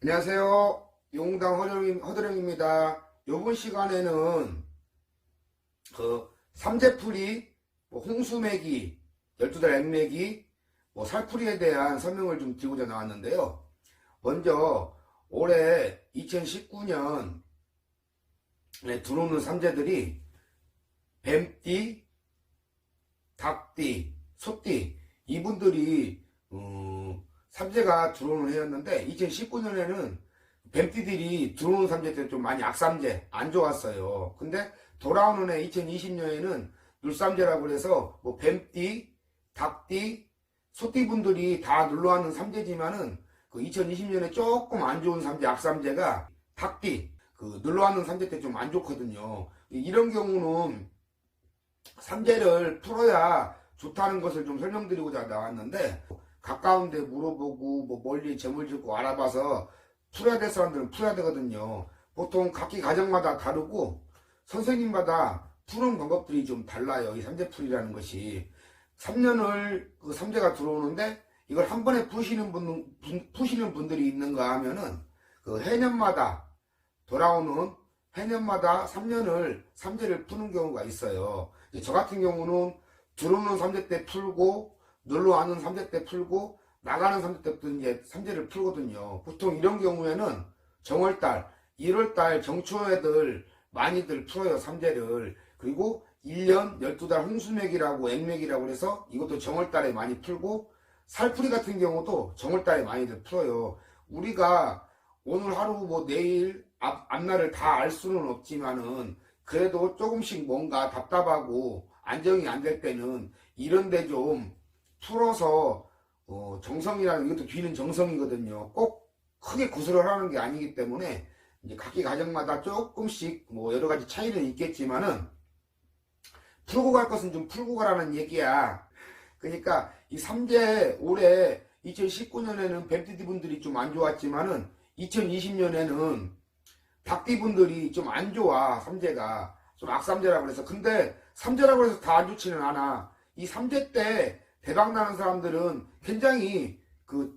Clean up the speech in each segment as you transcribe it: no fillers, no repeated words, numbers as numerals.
안녕하세요. 용당 허드령입니다. 요번 시간에는 삼재풀이, 홍수매기, 12달 액매기, 살풀이에 대한 설명을 좀 드리고자 나왔는데요. 먼저 올해 2019년에 들어오는 삼재들이 뱀띠, 닭띠, 소띠, 이분들이 삼재가 들어오는 해였는데, 2019년에는 뱀띠들이 들어오는 삼재 때는 좀 많이 악삼재, 안 좋았어요. 근데 돌아오는 해 2020년에는 눌삼재라고 해서 뱀띠, 닭띠, 소띠분들이 다 눌러왔는 삼재지만은 2020년에 조금 안 좋은 삼재, 악삼재가 닭띠, 눌러왔는 삼재 때 좀 안 좋거든요. 이런 경우는 삼재를 풀어야 좋다는 것을 좀 설명드리고자 나왔는데, 가까운 데 물어보고 멀리 점을 짓고 알아봐서 풀어야 될 사람들은 풀어야 되거든요. 보통 각기 가정마다 다르고 선생님마다 푸는 방법들이 좀 달라요. 이 삼재풀이라는 것이 3년을 삼재가 들어오는데 이걸 한 번에 푸시는 분들이 있는가 하면은 해년마다 돌아오는 해년마다 3년을 삼재를 푸는 경우가 있어요. 저 같은 경우는 들어오는 삼재 때 풀고 놀러와는 삼재 때 풀고 나가는 삼재 때부터 이제 삼재를 풀거든요. 보통 이런 경우에는 정월달, 1월달 정초에들 많이들 풀어요, 삼재를. 그리고 1년 12달 홍수맥이라고 액맥이라고 해서 이것도 정월달에 많이 풀고, 살풀이 같은 경우도 정월달에 많이들 풀어요. 우리가 오늘 하루 내일 앞날을 다 알 수는 없지만은 그래도 조금씩 뭔가 답답하고 안정이 안 될 때는 이런데 좀 풀어서 정성이라는, 이것도 뒤는 정성이거든요. 꼭 크게 구슬을 하는 게 아니기 때문에 이제 각기 가정마다 조금씩 여러 가지 차이는 있겠지만은 풀고 갈 것은 좀 풀고 가라는 얘기야. 그러니까 이 삼재 올해 2019년에는 뱀띠 분들이 좀 안 좋았지만은 2020년에는 닭띠 분들이 좀 안 좋아. 삼재가 좀 악삼재라고 해서. 근데 삼재라고 해서 다 안 좋지는 않아. 이 삼재 때 대박나는 사람들은 굉장히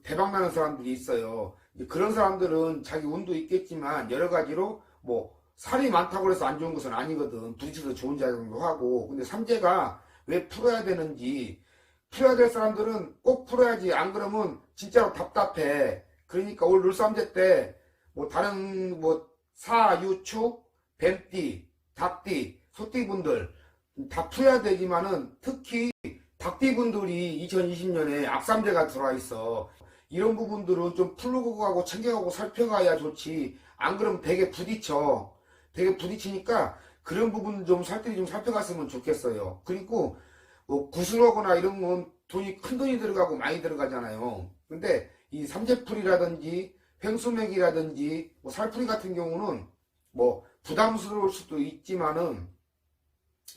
대박나는 사람들이 있어요. 그런 사람들은 자기 운도 있겠지만 여러 가지로 살이 많다고 해서 안 좋은 것은 아니거든. 부딪혀서 좋은 작용도 하고. 근데 삼재가 왜 풀어야 되는지, 풀어야 될 사람들은 꼭 풀어야지. 안 그러면 진짜로 답답해. 그러니까 올 눌삼재 때 다른 사, 유, 축, 뱀띠, 닭띠, 소띠분들 다 풀어야 되지만은 특히 닭띠분들이 2020년에 악삼재가 들어와 있어. 이런 부분들은 좀 풀고 가고 챙겨가고 살펴가야 좋지. 안 그러면 되게 부딪혀. 되게 부딪히니까 그런 부분 좀 살뜰히 좀 살펴갔으면 좋겠어요. 그리고 구슬하거나 이런 건 큰 돈이 들어가고 많이 들어가잖아요. 근데 이 삼재풀이라든지 횡수맥이라든지 살풀이 같은 경우는 부담스러울 수도 있지만은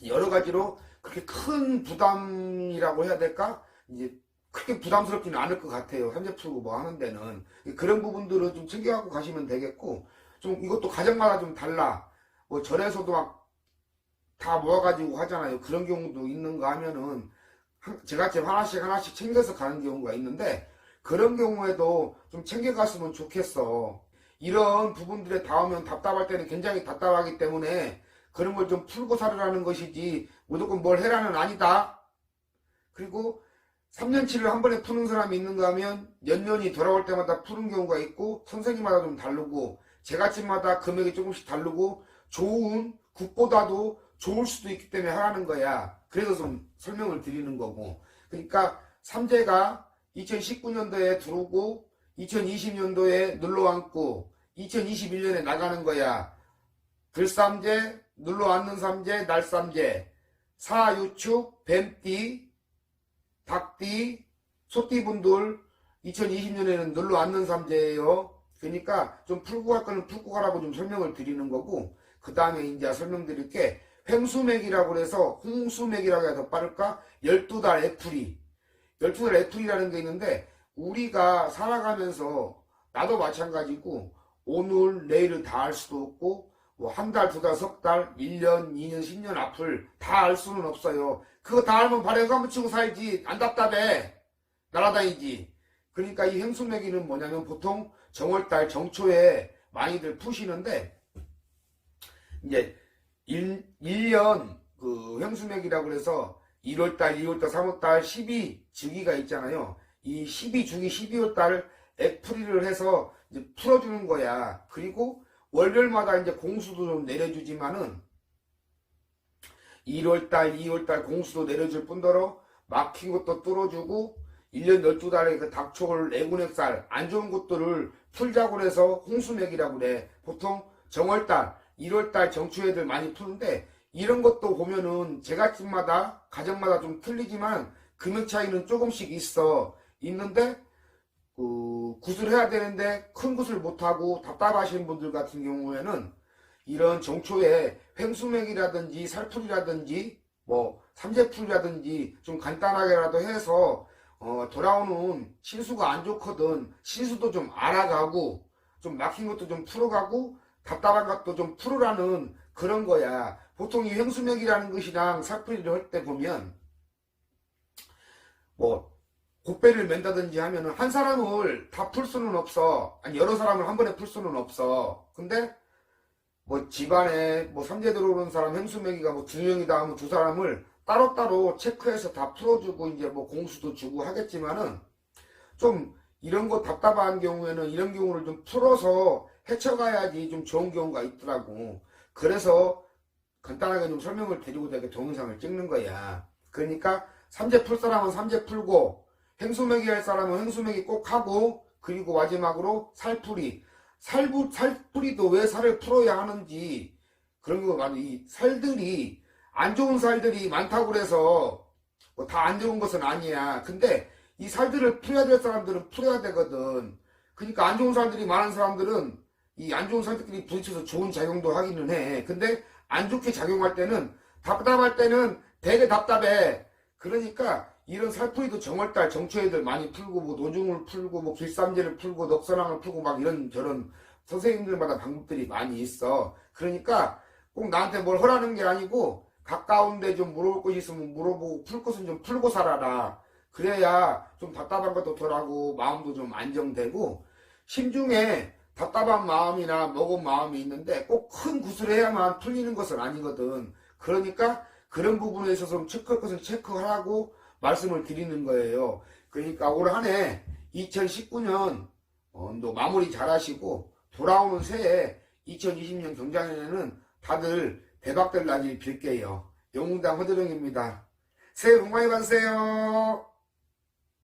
여러 가지로 그렇게 큰 부담이라고 해야 될까? 이제 크게 부담스럽지는 않을 것 같아요. 삼재 풀고 하는 데는. 그런 부분들은 좀 챙겨갖고 가시면 되겠고, 좀 이것도 가정마다 좀 달라. 절에서도 막 다 모아가지고 하잖아요. 그런 경우도 있는가 하면은 제같이 하나씩 챙겨서 가는 경우가 있는데, 그런 경우에도 좀 챙겨갔으면 좋겠어. 이런 부분들에 닿으면 답답할 때는 굉장히 답답하기 때문에 그런 걸 좀 풀고 살으라는 것이지 무조건 뭘 해라는 아니다. 그리고 3년치를 한 번에 푸는 사람이 있는가 하면 연년이 돌아올 때마다 푸는 경우가 있고, 선생님마다 좀 다르고 제갓집마다 금액이 조금씩 다르고 좋은 국보다도 좋을 수도 있기 때문에 하라는 거야. 그래서 좀 설명을 드리는 거고. 그러니까 삼재가 2019년도에 들어오고 2020년도에 눌러앉고 2021년에 나가는 거야. 들삼재, 눌러앉는 삼재, 날삼재, 사유축, 뱀띠, 닭띠, 소띠분들 2020년에는 눌러앉는 삼재예요. 그러니까 좀 풀고 갈 거는 풀고 가라고 좀 설명을 드리는 거고, 그 다음에 이제 설명드릴 게 횡수맥이라고 해서, 홍수맥이라고 해야 더 빠를까? 12달 애풀이. 12달 애풀이라는 게 있는데, 우리가 살아가면서 나도 마찬가지고 오늘 내일을 다 알 수도 없고 한 달, 두 달, 석 달, 1년, 2년, 10년 앞을 다 알 수는 없어요. 그거 다 알면 발에 한번 치고 살지. 안 답답해. 날아다니지. 그러니까 이 행수매기는 뭐냐면 보통 정월달 정초에 많이들 푸시는데, 이제 1년 그 횡수맥이라고 그래서 1월달, 2월달, 3월달, 12주기가 있잖아요. 이 12주기 12월달 액풀이를 해서 이제 풀어주는 거야. 그리고 월별마다 이제 공수도 좀 내려주지만은 1월달, 2월달 공수도 내려줄 뿐더러 막힌 것도 뚫어주고 1년 12달에 그 닥초월, 애군액살 안 좋은 것들을 풀자고 해서 홍수맥이라고 그래. 보통 정월달, 1월달 정초애들 많이 푸는데 이런 것도 보면은 제갓집마다 가정마다 좀 틀리지만 금액 차이는 조금씩 있는데 굿을 해야 되는데 큰 굿을 못하고 답답하시는 분들 같은 경우에는 이런 정초에 횡수맥이라든지 살풀이라든지 뭐 삼재풀이라든지 좀 간단하게라도 해서 돌아오는 신수가 안 좋거든. 신수도 좀 알아가고 좀 막힌 것도 좀 풀어가고 답답한 것도 좀 풀으라는 그런 거야. 보통 이 횡수맥이라는 것이랑 살풀이를 할 때 보면 뭐 곱배를 맨다든지 하면은 한 사람을 다 풀 수는 없어. 아니 여러 사람을 한 번에 풀 수는 없어. 근데 뭐 집안에 뭐 삼재 들어오는 사람 횡수맥이가 뭐 두 명이다 하면 두 사람을 따로따로 체크해서 다 풀어주고 이제 뭐 공수도 주고 하겠지만은 좀 이런 거 답답한 경우에는 이런 경우를 좀 풀어서 헤쳐가야지 좀 좋은 경우가 있더라고. 그래서 간단하게 좀 설명을 드리고 내가 동영상을 찍는 거야. 그러니까 삼재 풀 사람은 삼재 풀고 횡수맥이 할 사람은 횡수맥이 꼭 하고 그리고 마지막으로 살풀이. 살풀이도 왜 살을 풀어야 하는지 그런 거 많이 이 살들이 안 좋은 살들이 많다고 그래서 뭐 다 안 좋은 것은 아니야. 근데 이 살들을 풀어야 될 사람들은 풀어야 되거든. 그러니까 안 좋은 살들이 많은 사람들은 이 안 좋은 살들끼리 부딪혀서 좋은 작용도 하기는 해. 근데 안 좋게 작용할 때는 답답할 때는 되게 답답해. 그러니까 이런 살풀이도 정월달 정초애들 많이 풀고 뭐 노중을 풀고 뭐 길삼재를 풀고 넉선왕을 풀고 막 이런 저런 선생님들마다 방법들이 많이 있어. 그러니까 꼭 나한테 뭘 하라는 게 아니고 가까운데 좀 물어볼 것이 있으면 물어보고 풀 것은 좀 풀고 살아라. 그래야 좀 답답한 것도 덜하고 마음도 좀 안정되고 심중에 답답한 마음이나 먹은 마음이 있는데 꼭 큰 굿을 해야만 풀리는 것은 아니거든. 그러니까 그런 부분에 있어서 좀 체크할 것은 체크하라고 말씀을 드리는 거예요. 그러니까 올 한 해 2019년 또 마무리 잘 하시고 돌아오는 새해 2020년 경자년에는 다들 대박들 나길 빌게요. 영웅당 허드령입니다. 새해 복 많이 받으세요.